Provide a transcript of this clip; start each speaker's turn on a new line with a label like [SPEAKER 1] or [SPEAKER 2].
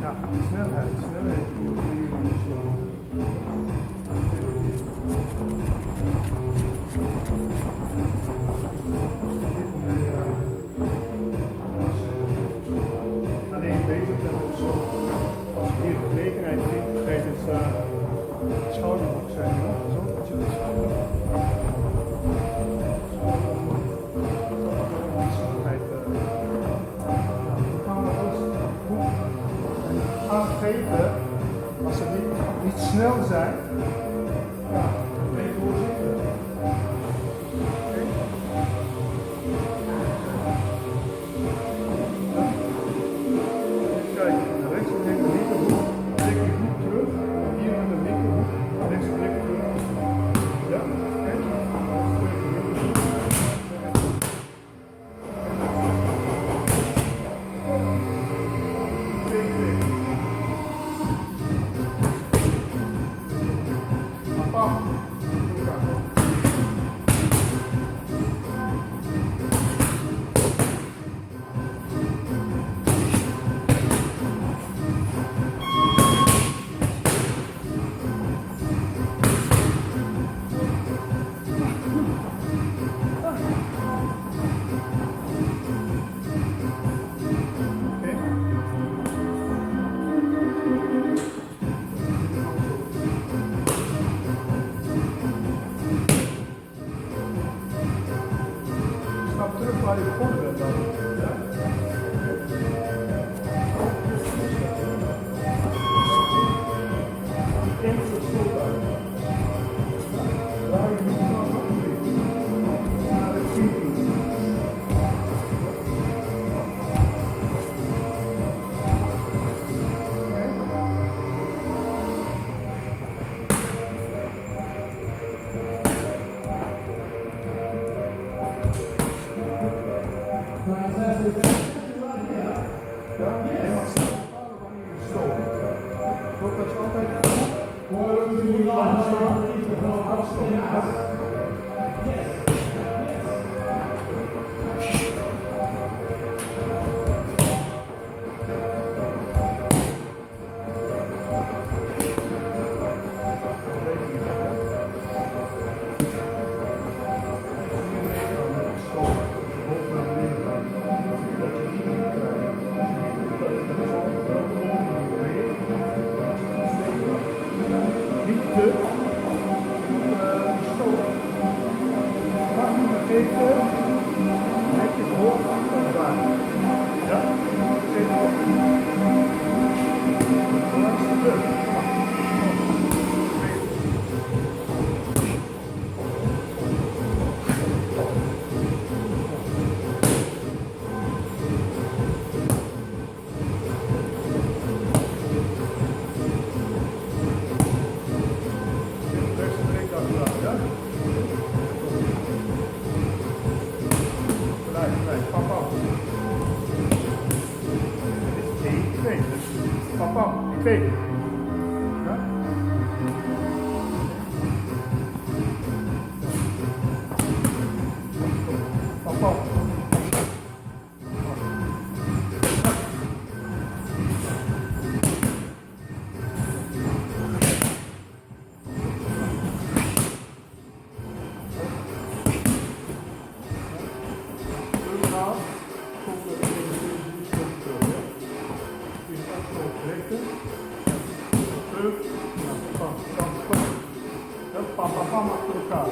[SPEAKER 1] Ja, snelheid, snelheid. Alleen bezig dat het zo, als je hier de gelegenheid vindt, tijdens schouderboek zijn, zo dat je het aangeven, als ze niet snel zijn, ja, dan ben je voorzichtig. Kijk, rechts en links de linkerhoek, trek je hoek terug, hier naar de linkerhoek, rechts en links terug. Ja, kijk. Terug waar je begonnen bent dan. Ja? Eén soort stoeltuig. Waar je niet kan naar het zien. Papa, ik weet het. Ja? Papa. Papa achter elkaar.